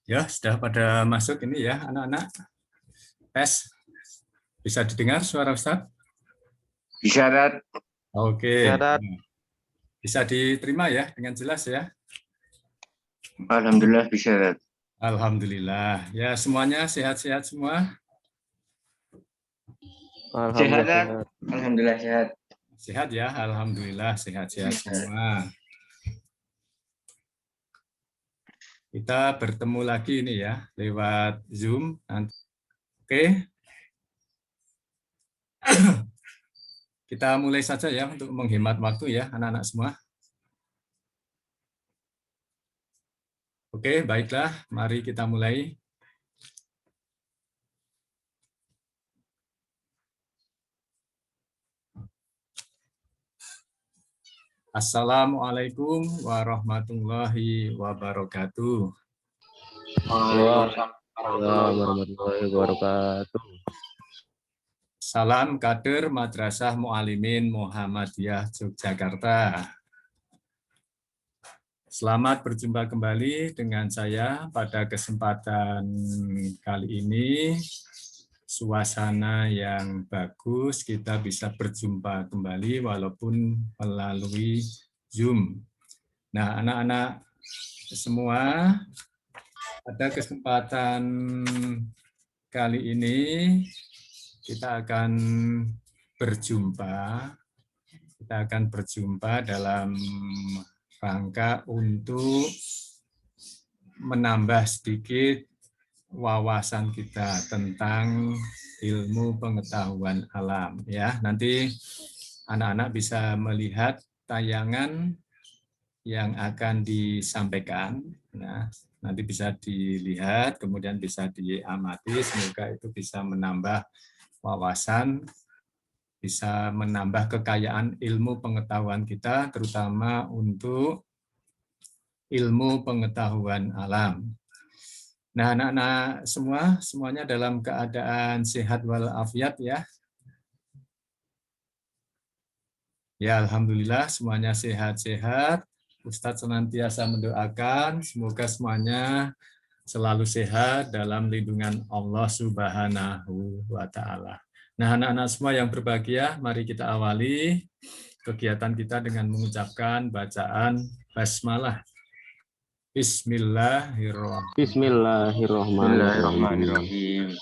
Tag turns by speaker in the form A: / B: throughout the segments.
A: Ya, sudah pada masuk ini ya, anak-anak. Tes. Bisa didengar suara Ustadz?
B: Bisa, Dad.
A: Oke.
C: Ya, Dad.
A: Bisa diterima ya dengan jelas ya?
B: Alhamdulillah bisa, Dad.
A: Alhamdulillah. Ya, semuanya sehat-sehat semua?
B: Sehat, Dad.
C: Alhamdulillah.
B: Alhamdulillah sehat.
A: Sehat ya, alhamdulillah sehat-sehat semua. Kita bertemu lagi ini ya lewat Zoom. Oke. Kita mulai saja ya untuk menghemat waktu ya anak-anak semua. Oke, baiklah. Mari kita mulai. Assalamualaikum warahmatullahi wabarakatuh.
C: Waalaikumsalam warahmatullahi wabarakatuh.
A: Salam kader Madrasah Mu'alimin Muhammadiyah Yogyakarta. Selamat berjumpa kembali dengan saya pada kesempatan kali ini. Suasana yang bagus, kita bisa berjumpa kembali walaupun melalui Zoom. Nah, anak-anak semua, pada kesempatan kali ini kita akan berjumpa dalam rangka untuk menambah sedikit wawasan kita tentang ilmu pengetahuan alam ya. Nanti anak-anak bisa melihat tayangan yang akan disampaikan. Nah, nanti bisa dilihat, kemudian bisa diamati. Semoga itu bisa menambah wawasan, bisa menambah kekayaan ilmu pengetahuan kita, terutama untuk ilmu pengetahuan alam. Nah, anak-anak semuanya dalam keadaan sehat walafiat ya. Ya, alhamdulillah semuanya sehat-sehat. Ustadz senantiasa mendoakan semoga semuanya selalu sehat dalam lindungan Allah Subhanahu wa taala. Nah, anak-anak semua yang berbahagia, mari kita awali kegiatan kita dengan mengucapkan bacaan basmalah.
C: Bismillahirrahmanirrahim.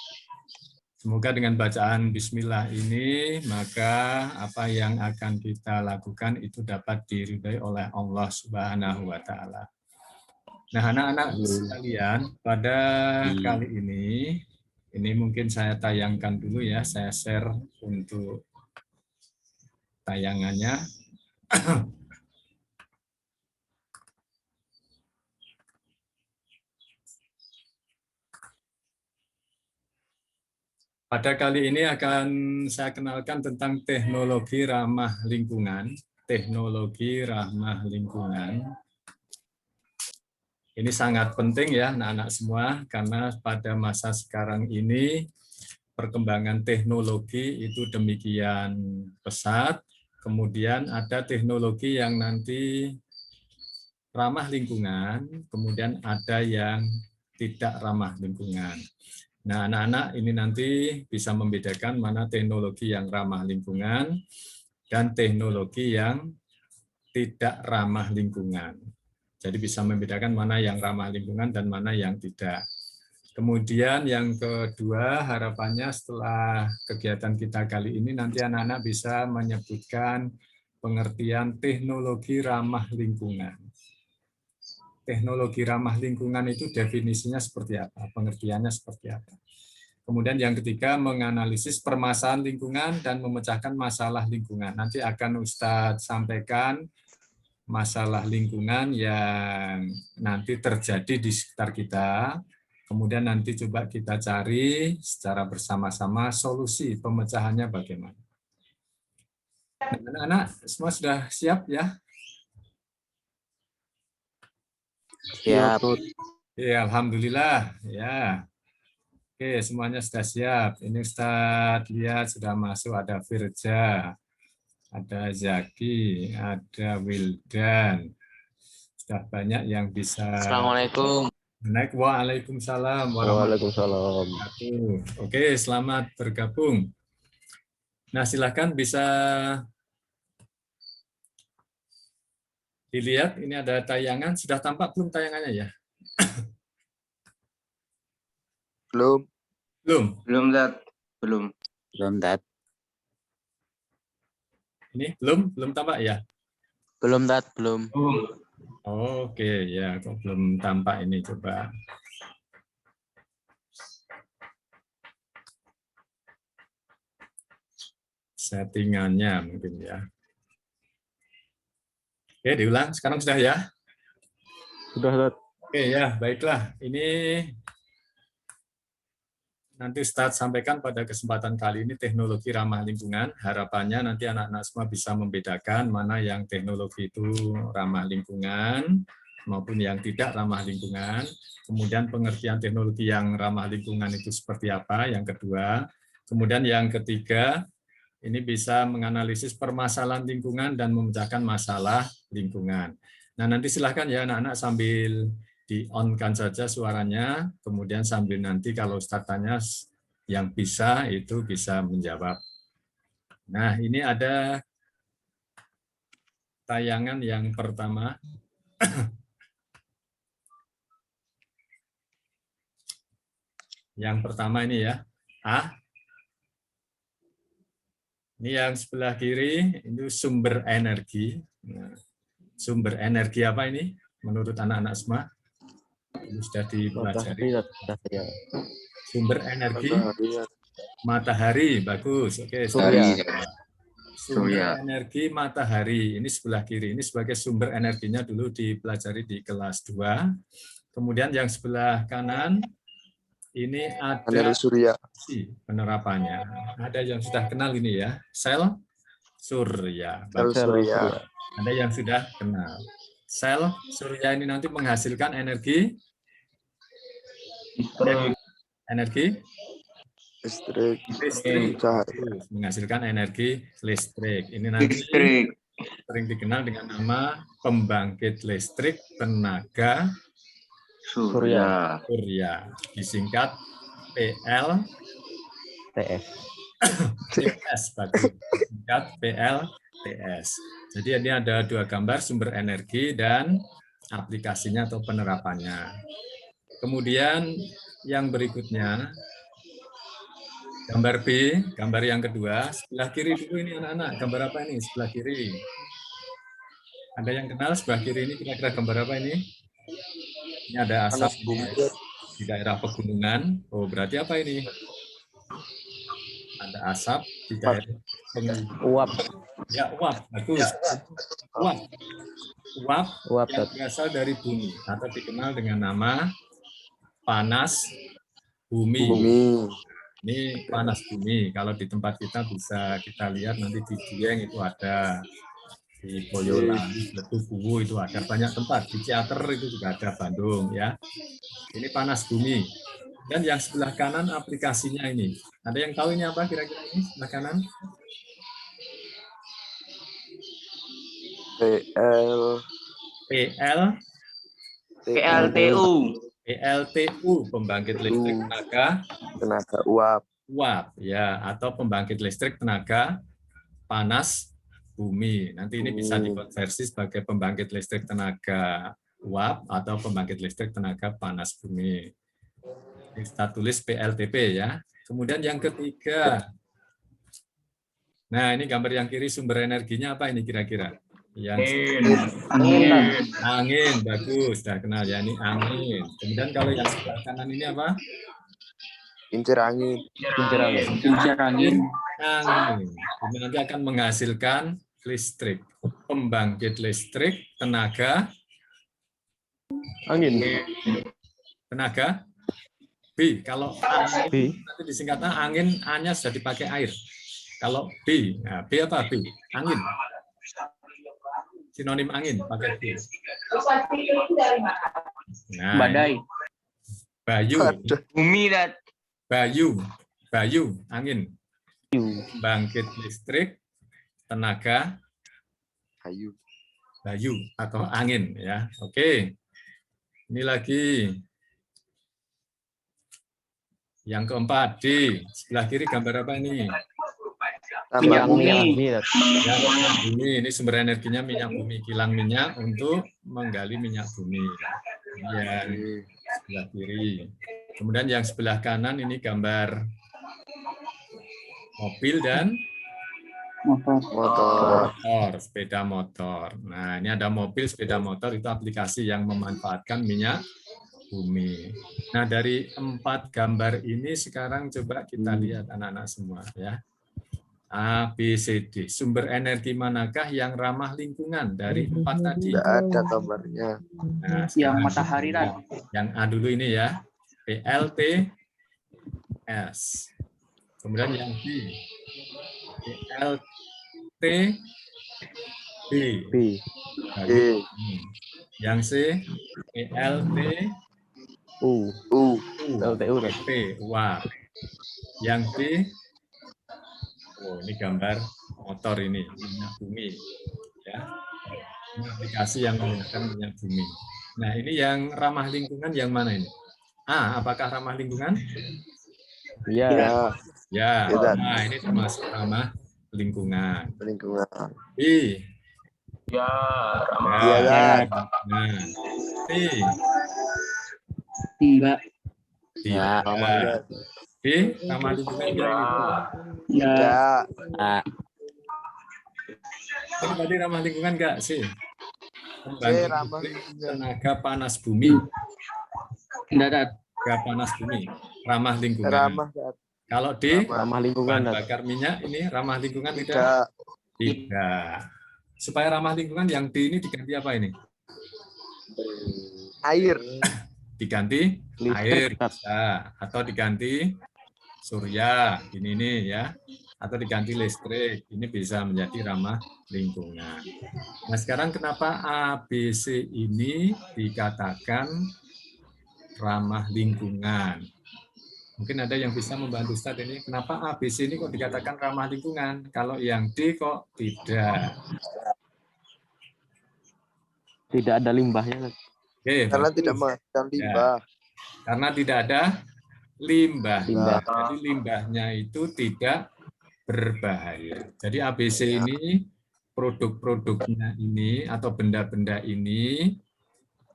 A: Semoga dengan bacaan bismillah ini, maka apa yang akan kita lakukan itu dapat diridhai oleh Allah Subhanahu wa taala. Nah, anak-anak sekalian, pada kali ini mungkin saya tayangkan dulu ya, saya share untuk tayangannya. Pada kali ini akan saya kenalkan tentang teknologi ramah lingkungan. Teknologi ramah lingkungan. Ini sangat penting ya anak-anak semua, karena pada masa sekarang ini perkembangan teknologi itu demikian pesat. Kemudian ada teknologi yang nanti ramah lingkungan, kemudian ada yang tidak ramah lingkungan. Nah, anak-anak ini nanti bisa membedakan mana teknologi yang ramah lingkungan dan teknologi yang tidak ramah lingkungan. Jadi bisa membedakan mana yang ramah lingkungan dan mana yang tidak. Kemudian yang kedua, harapannya setelah kegiatan kita kali ini nanti anak-anak bisa menyebutkan pengertian teknologi ramah lingkungan. Teknologi ramah lingkungan itu definisinya seperti apa, pengertiannya seperti apa. Kemudian yang ketiga, menganalisis permasalahan lingkungan dan memecahkan masalah lingkungan. Nanti akan Ustadz sampaikan masalah lingkungan yang nanti terjadi di sekitar kita. Kemudian nanti coba kita cari secara bersama-sama solusi pemecahannya bagaimana. Anak-anak semua sudah siap ya?
C: Siap.
A: Ya, alhamdulillah ya. Oke, semuanya sudah siap. Ini Ustadz lihat sudah masuk, ada Firja, ada Zaki, ada Wildan. Sudah banyak yang bisa.
D: Assalamualaikum.
A: Waalaikumsalam warahmatullahi
C: Waalaikumsalam.
A: wabarakatuh. Oke, selamat bergabung. Nah, silakan bisa dilihat, ini ada tayangan. Sudah tampak belum tayangannya ya?
D: Belum.
A: Belum.
B: Belum, Tat. Belum.
C: Belum, Tat.
A: Ini belum tampak ya?
C: Belum, Tat. Belum.
A: Oke, ya, kok belum tampak ini, coba. Settingannya mungkin ya. Oke, diulang. Sekarang sudah ya?
C: Sudah, Tat.
A: Oke, ya, baiklah. Ini nanti Ustadz sampaikan pada kesempatan kali ini teknologi ramah lingkungan. Harapannya nanti anak-anak semua bisa membedakan mana yang teknologi itu ramah lingkungan maupun yang tidak ramah lingkungan. Kemudian pengertian teknologi yang ramah lingkungan itu seperti apa, yang kedua. Kemudian yang ketiga, ini bisa menganalisis permasalahan lingkungan dan memecahkan masalah lingkungan. Nah, nanti silahkan ya anak-anak sambil di-on-kan saja suaranya, kemudian sambil nanti kalau Ustadz tanya yang bisa, itu bisa menjawab. Nah, ini ada tayangan yang pertama. Yang pertama ini ya, ini yang sebelah kiri, itu sumber energi. Nah, sumber energi apa ini menurut anak-anak semua? Ini sudah dipelajari. Sumber energi matahari, bagus. Oke,
C: Surya.
A: sumber energi matahari, ini sebelah kiri. Ini sebagai sumber energinya dulu dipelajari di kelas 2. Kemudian yang sebelah kanan, ini ada
D: Panel surya.
A: penerapannya. Ada yang sudah kenal ini ya, sel surya.
D: Sel surya.
A: Ada yang sudah kenal. Sel surya ini nanti menghasilkan energi
D: Listrik.
A: listrik,
D: Cahaya.
A: menghasilkan energi listrik. Ini nanti sering dikenal dengan nama pembangkit listrik tenaga
B: Surya.
A: disingkat PLTS. Disingkat PLTS. Jadi ini ada dua gambar sumber energi dan aplikasinya atau penerapannya. Kemudian yang berikutnya, gambar B, gambar yang kedua, sebelah kiri dulu ini anak-anak, gambar apa ini sebelah kiri? Ada yang kenal sebelah kiri ini kira-kira gambar apa ini? Ini ada asap di daerah pegunungan. Oh, berarti apa ini? Ada asap di daerah pegunungan.
C: Uap.
A: Ya, uap. Bagus. Uap yang berasal dari bumi atau dikenal dengan nama panas bumi. Ini panas bumi. Kalau di tempat kita bisa kita lihat nanti di Dieng itu ada, di Boyolali, Letukuwu itu ada banyak tempat. Di Ciater itu juga ada, Bandung ya. Ini panas bumi. Dan yang sebelah kanan aplikasinya ini. Ada yang tahu ini apa kira-kira ini sebelah kanan? PLTU, pembangkit listrik tenaga uap ya, atau pembangkit listrik tenaga panas bumi. Nanti ini bisa dikonversi sebagai pembangkit listrik tenaga uap atau pembangkit listrik tenaga panas bumi. Kita tulis PLTP ya. Kemudian yang ketiga. Nah, ini gambar yang kiri sumber energinya apa ini kira-kira? Angin, bagus. Sudah kenal ya, ini angin. Kemudian kalau yang sebelah kanan ini apa?
D: Kincir angin.
A: Ini nanti akan menghasilkan listrik. Pembangkit listrik tenaga
C: Angin.
A: Tenaga B. Kalau B nanti disingkatnya angin, A-nya sudah dipakai air. Kalau B, nah B apa B? Angin. Sinonim angin pakai B. Nah, badai. Bayu.
B: Bumi,
A: Bayu, angin. Bangkit listrik tenaga Bayu atau angin ya. Oke. Ini lagi Yang keempat, D. Sebelah kiri gambar apa ini?
D: Tambang
C: Minyak
D: bumi.
C: bumi, Tat.
A: Ya, minyak bumi. Ini sumber energinya minyak bumi. Kilang minyak untuk menggali minyak bumi. Yang sebelah kiri. Kemudian yang sebelah kanan ini gambar mobil dan
D: Motor.
A: sepeda motor. Nah, ini ada mobil, sepeda motor, itu aplikasi yang memanfaatkan minyak bumi. Nah, dari 4 gambar ini sekarang coba kita lihat anak-anak semua ya. A, B, C, D. Sumber energi manakah yang ramah lingkungan dari 4 tadi?
D: Tidak ada gambarnya.
A: Nah,
E: Yang
A: sekarang
E: matahari, Tat.
A: yang A dulu ini ya. PLTS. Kemudian yang B. PLTB.
C: B.
D: E.
A: Yang C. PLT.
C: U. LTU, Tat.
A: P. Wah. Yang D. Oh, ini gambar motor ini, minyak bumi. Ya. Ini aplikasi yang menggunakan minyak bumi. Nah, ini yang ramah lingkungan yang mana ini? A, apakah ramah lingkungan?
C: Iya.
D: Ya.
A: Ya.
D: Tidak.
A: Nah, ini termasuk ramah lingkungan.
D: Lingkungan.
A: B.
B: Ya, ramah.
D: Iya, Tat.
A: Nah, C.
E: Tidak.
C: Ya.
A: Tidak. B, ramah lingkungan enggak gitu.
E: Ya.
D: Tidak.
C: A.
A: Ini tadi ramah lingkungan enggak sih?
D: C. Ramah lingkungan.
A: Tenaga panas bumi.
E: Tidak, Tat.
A: Tenaga panas bumi. Ramah lingkungan.
D: Ramah. Tat.
A: Kalau D,
C: Ramah lingkungan,
A: bahan
C: Tat.
A: bakar minyak ini ramah lingkungan tidak?
D: Tidak.
A: Tidak. Supaya ramah lingkungan yang D ini diganti apa ini?
D: Air.
A: Diganti
C: Listrik,
A: air
C: Tat.
A: bisa. Atau diganti surya, ini ya. Atau diganti listrik, ini bisa menjadi ramah lingkungan. Nah, sekarang kenapa A, B, C ini dikatakan ramah lingkungan? Mungkin ada yang bisa membantu Ustadz ini. Kenapa A, B, C ini kok dikatakan ramah lingkungan? Kalau yang D kok tidak?
C: Tidak ada limbahnya, Tat.
A: Oke,
D: Karena
A: bagus.
D: tidak menghasilkan limbah.
A: Karena tidak ada limbah.
C: Limbah.
A: Jadi limbahnya itu tidak berbahaya. Jadi ABC ini produk-produknya ini atau benda-benda ini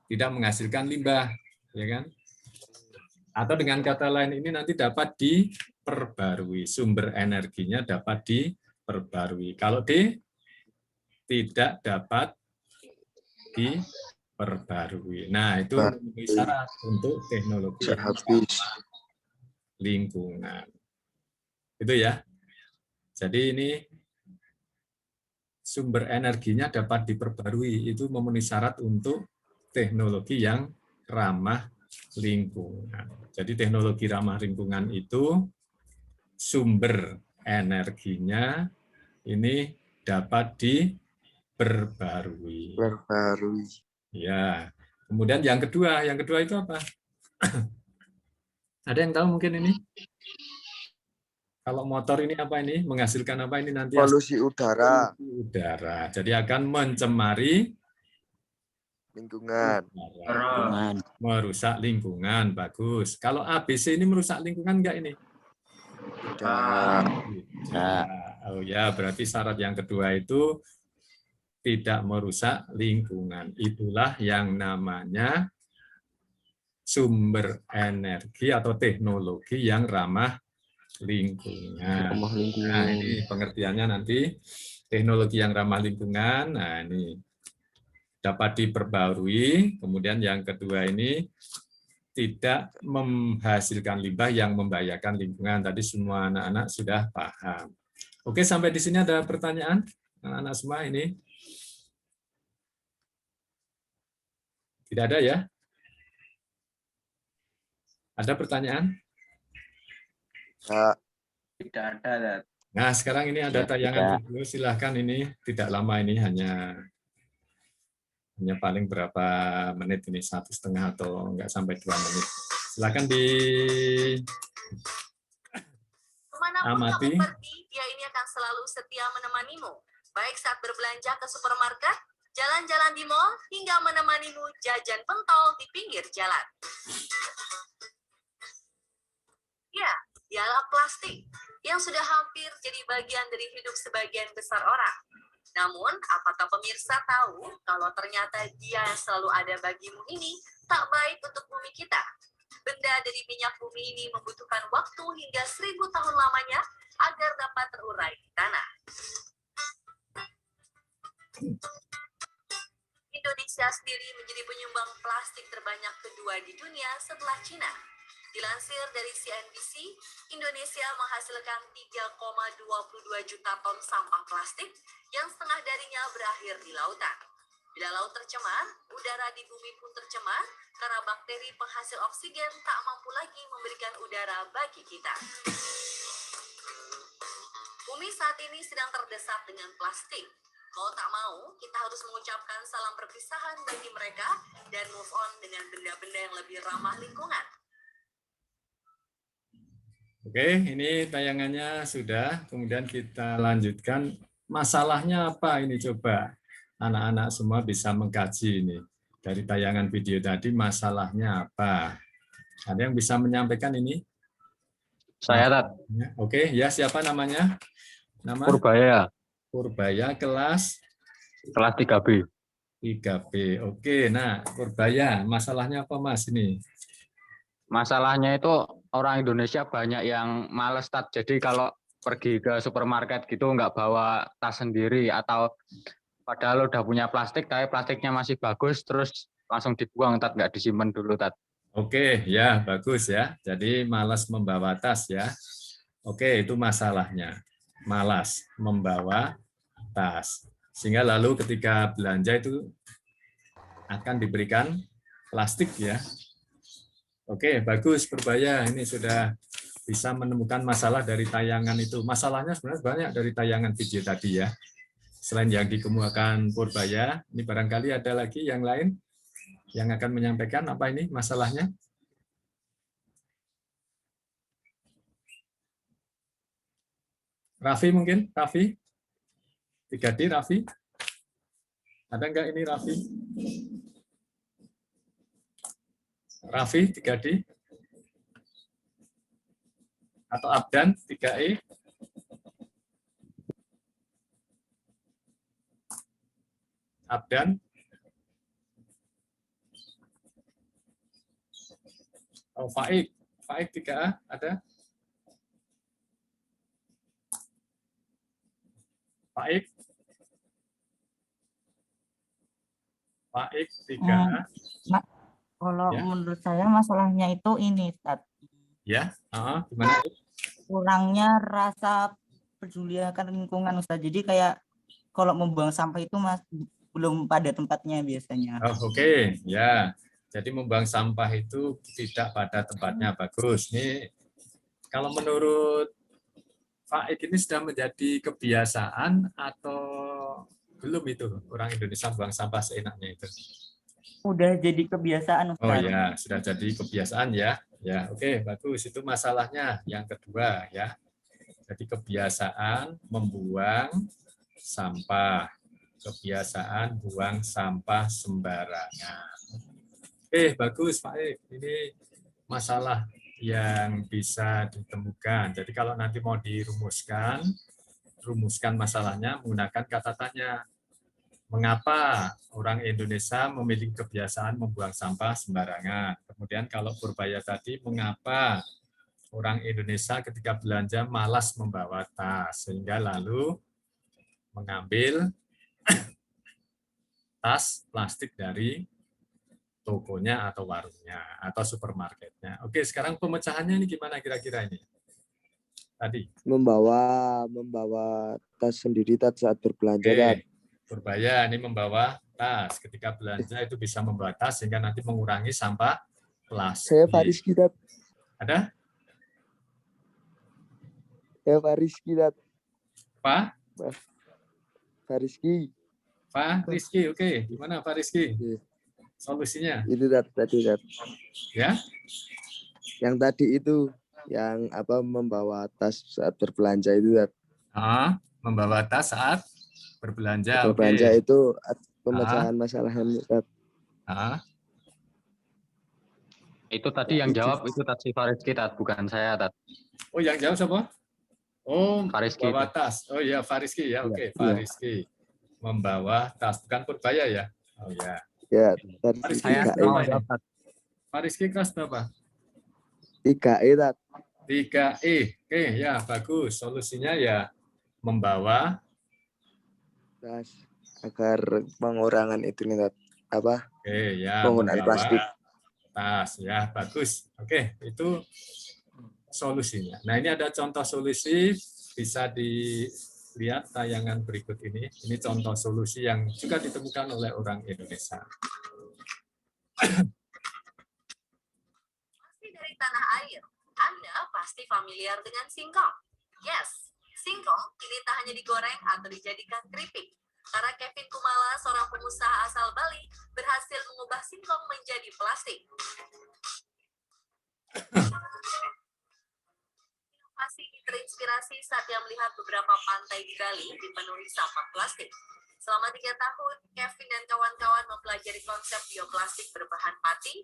A: tidak menghasilkan limbah, ya kan? Atau dengan kata lain ini nanti dapat diperbarui, sumber energinya dapat diperbarui. Kalau D tidak dapat diperbarui. Nah, itu memenuhi syarat untuk teknologi
D: Bisa habis.
A: lingkungan. Itu ya. Jadi ini sumber energinya dapat diperbarui, itu memenuhi syarat untuk teknologi yang ramah lingkungan. Jadi teknologi ramah lingkungan itu sumber energinya ini dapat diperbarui.
D: Perbarui.
A: Ya. Kemudian yang kedua itu apa? Ada yang tahu mungkin ini? Kalau motor ini apa ini? Menghasilkan apa ini nanti?
D: Polusi udara.
A: Udara. Jadi akan mencemari
D: Lingkungan.
C: Lingkungan.
A: merusak lingkungan. Bagus. Kalau ABC ini merusak lingkungan enggak ini?
D: Tidak.
C: Tidak.
A: Oh ya, berarti syarat yang kedua itu tidak merusak lingkungan. Itulah yang namanya sumber energi atau teknologi yang ramah lingkungan.
C: Ramah lingkungan.
A: Nah, ini pengertiannya nanti teknologi yang ramah lingkungan. Nah, ini dapat diperbarui. Kemudian yang kedua ini tidak menghasilkan limbah yang membahayakan lingkungan. Tadi semua anak-anak sudah paham. Oke, sampai di sini ada pertanyaan anak-anak semua ini? Tidak ada ya? Ada pertanyaan?
D: Tidak.
B: Tidak ada, Tat.
A: Nah, sekarang ini ada tayangan video. Silahkan, ini tidak lama, ini hanya paling berapa menit ini, 1,5 atau enggak sampai 2 menit. Silahkan di
F: Kemanapun
A: amati.
F: kamu pergi, dia ini akan selalu setia menemanimu. Baik saat berbelanja ke supermarket, jalan-jalan di mall, hingga menemanimu jajan pentol di pinggir jalan. Ya, ialah plastik yang sudah hampir jadi bagian dari hidup sebagian besar orang. Namun, apakah pemirsa tahu kalau ternyata dia yang selalu ada bagimu ini tak baik untuk bumi kita? Benda dari minyak bumi ini membutuhkan waktu hingga 1000 tahun lamanya agar dapat terurai di tanah. Indonesia sendiri menjadi penyumbang plastik terbanyak kedua di dunia setelah Cina. Dilansir dari CNBC, Indonesia menghasilkan 3,22 juta ton sampah plastik yang setengah darinya berakhir di lautan. Bila laut tercemar, udara di bumi pun tercemar karena bakteri penghasil oksigen tak mampu lagi memberikan udara bagi kita. Bumi saat ini sedang terdesak dengan plastik. Mau tak mau, kita harus mengucapkan salam perpisahan bagi mereka dan move on dengan benda-benda yang lebih ramah lingkungan.
A: Oke, ini tayangannya sudah. Kemudian kita lanjutkan. Masalahnya apa ini coba? Anak-anak semua bisa mengkaji ini. Dari tayangan video tadi masalahnya apa? Ada yang bisa menyampaikan ini?
G: Saya, Tat.
A: Oke, ya siapa namanya? Nama?
G: Purbaya,
A: Purbaya kelas
G: 3B.
A: 3B. Oke, nah Purbaya, masalahnya apa Mas ini?
G: Masalahnya itu orang Indonesia banyak yang males, Tat. Jadi kalau pergi ke supermarket gitu nggak bawa tas sendiri, atau padahal udah punya plastik, tapi plastiknya masih bagus, terus langsung dibuang, Tat. Nggak disimpan dulu, Tat.
A: Oke, ya bagus ya. Jadi malas membawa tas ya. Oke, itu masalahnya. Malas membawa tas. Sehingga lalu ketika belanja itu akan diberikan plastik ya. Oke, bagus Purbaya. Ini sudah bisa menemukan masalah dari tayangan itu. Masalahnya sebenarnya banyak dari tayangan video tadi ya. Selain yang dikemukakan Purbaya, ini barangkali ada lagi yang lain yang akan menyampaikan apa ini masalahnya? Raffi mungkin? Raffi? 3D Raffi? Ada enggak ini Raffi? Raffi 3D? Atau Abdan 3E? Abdan? Oh, Faik 3A ada? Faik 3A.
H: Kalau
A: Ya.
H: menurut saya masalahnya itu ini, Tat.
A: Ya, gimana?
H: Kurangnya rasa peduli akan lingkungan, Ustaz. Jadi kayak kalau membuang sampah itu belum pada tempatnya biasanya.
A: Oh, oke. Ya. Jadi membuang sampah itu tidak pada tempatnya. Bagus. Ini kalau menurut Faik ini sudah menjadi kebiasaan atau belum itu orang Indonesia buang sampah seenaknya itu?
H: Udah jadi kebiasaan, Ustaz.
A: Oh ya, sudah jadi kebiasaan ya. Ya, oke, bagus. Itu masalahnya yang kedua ya. Jadi kebiasaan membuang sampah. Kebiasaan buang sampah sembarangan. Bagus Pak Ek. Ini masalah yang bisa ditemukan. Jadi kalau nanti mau rumuskan masalahnya menggunakan kata tanya. Mengapa orang Indonesia memiliki kebiasaan membuang sampah sembarangan? Kemudian kalau Purbaya tadi, mengapa orang Indonesia ketika belanja malas membawa tas, sehingga lalu mengambil tas plastik dari tokonya atau warungnya atau supermarketnya. Oke, sekarang pemecahannya ini gimana kira-kira ini? Tadi.
D: Membawa tas sendiri saat berbelanja.
A: Oke. Purbaya ini membawa tas. Ketika belanja itu bisa membawa tas sehingga nanti mengurangi sampah plastik.
D: Saya Fariski, Tat.
A: Ada?
D: Saya Fariski, Tat.
A: Pak?
D: Fariski.
A: Pak Rizky, oke. Gimana Pak Rizky? Solusinya?
D: Itu tadi, Tat.
A: Ya?
D: Yang tadi itu, yang membawa tas saat berbelanja itu, Tat.
A: Membawa tas saat berbelanja.
D: Berbelanja itu pemecahan masalahnya, Tat.
G: Itu tadi yang jawab itu tadi Fariski, Tat, bukan saya, Tat.
A: Oh, yang jawab siapa? Oh,
G: Fariski
A: membawa
G: itu.
A: tas. Oh iya, Fariski ya. Oke,
C: Iya.
A: Fariski. Membawa tas, bukan Purbaya ya? Oh ya.
D: Ya,
A: Fariski
G: Saya
A: kelas
D: Tiga,
A: berapa
G: mau
A: ini?
G: jawab, Tat.
A: Fariski kelas berapa?
D: 3E Tat.
A: 3E. Oke, ya bagus. Solusinya ya membawa.
D: Tas agar pengurangan itu nih Tat. Apa?
A: Oke, ya
D: Penggunaan
A: membawa
D: plastik.
A: tas. Ya, bagus. Oke, itu solusinya. Nah, ini ada contoh solusi, bisa dilihat tayangan berikut ini. Ini contoh solusi yang juga ditemukan oleh orang Indonesia.
F: Masih dari tanah air, Anda pasti familiar dengan singkong. Yes, singkong kini tak hanya digoreng atau dijadikan keripik. Karena Kevin Kumala, seorang pengusaha asal Bali, berhasil mengubah singkong menjadi plastik. Inovasi ini terinspirasi saat dia melihat beberapa pantai di Bali dipenuhi sampah plastik. Selama 3 tahun, Kevin dan kawan-kawan mempelajari konsep bioplastik berbahan pati,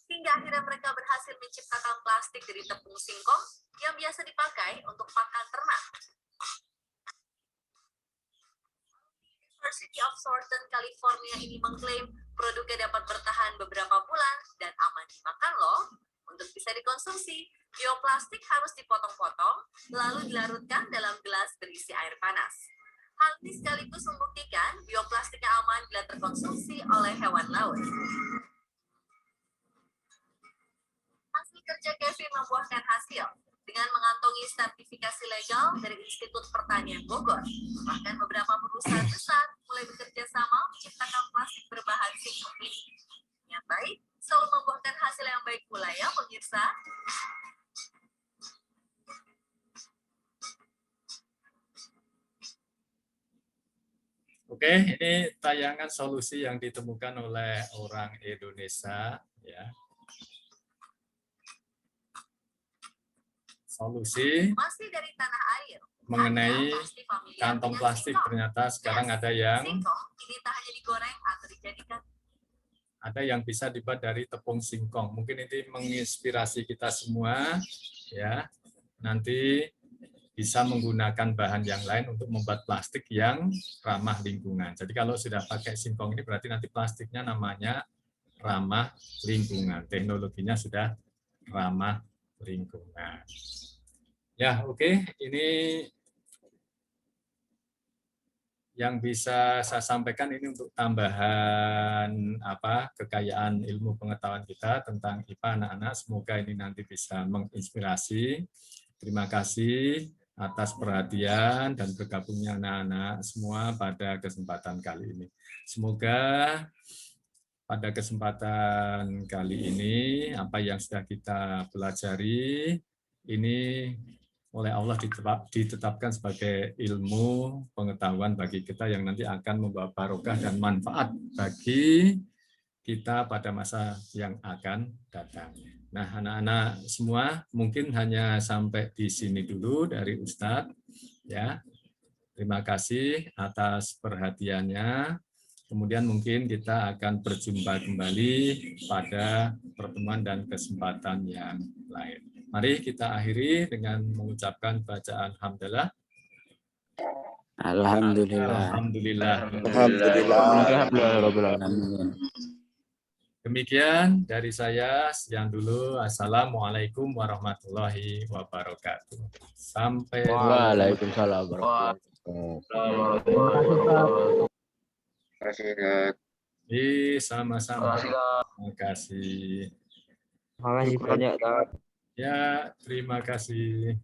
F: hingga akhirnya mereka berhasil menciptakan plastik dari tepung singkong yang biasa dipakai untuk pakan ternak. University of Southern California ini mengklaim produknya dapat bertahan beberapa bulan dan aman dimakan loh. Untuk bisa dikonsumsi, bioplastik harus dipotong-potong lalu dilarutkan dalam gelas berisi air panas. Hal ini sekaligus membuktikan bioplastiknya aman bila terkonsumsi oleh hewan laut. Hasil kerja Kevin membuahkan hasil dengan mengantongi sertifikasi legal dari Institut Pertanian Bogor. Bahkan beberapa perusahaan besar mulai bekerja sama menciptakan plastik berbahan singkong ini. Yang baik selalu membuahkan hasil yang baik pula ya pemirsa.
A: Oke, ini tayangan solusi yang ditemukan oleh orang Indonesia, ya.
F: Masih
A: Solusi
F: dari tanah air.
A: mengenai
F: Anda pasti familiar
A: kantong
F: dengan
A: plastik.
F: singkong.
A: Ternyata sekarang ada yang
F: Singkong ini tak hanya digoreng atau dijadikan
A: bisa dibuat dari tepung singkong. Mungkin ini menginspirasi kita semua, ya. Nanti bisa menggunakan bahan yang lain untuk membuat plastik yang ramah lingkungan. Jadi kalau sudah pakai singkong ini berarti nanti plastiknya namanya ramah lingkungan. Teknologinya sudah ramah lingkungan. Ya, oke. Ini yang bisa saya sampaikan ini untuk tambahan kekayaan ilmu pengetahuan kita tentang IPA anak-anak. Semoga ini nanti bisa menginspirasi. Terima kasih atas perhatian dan bergabungnya anak-anak semua pada kesempatan kali ini. Semoga pada kesempatan kali ini apa yang sudah kita pelajari ini oleh Allah ditetapkan sebagai ilmu pengetahuan bagi kita yang nanti akan membawa barokah dan manfaat bagi kita pada masa yang akan datang. Nah, anak-anak semua mungkin hanya sampai di sini dulu dari Ustadz, ya. Terima kasih atas perhatiannya. Kemudian mungkin kita akan berjumpa kembali pada pertemuan dan kesempatan yang lain. Mari kita akhiri dengan mengucapkan bacaan hamdalah.
C: Alhamdulillah.
A: Alhamdulillah.
D: Alhamdulillah.
A: Demikian dari saya, sekian dulu. Assalamualaikum warahmatullahi wabarakatuh. Sampai
C: Waalaikumsalam warahmatullahi wabarakatuh.
A: Sama-sama. Terima kasih.
C: Terima kasih banyak, Tat.
A: Ya, terima kasih.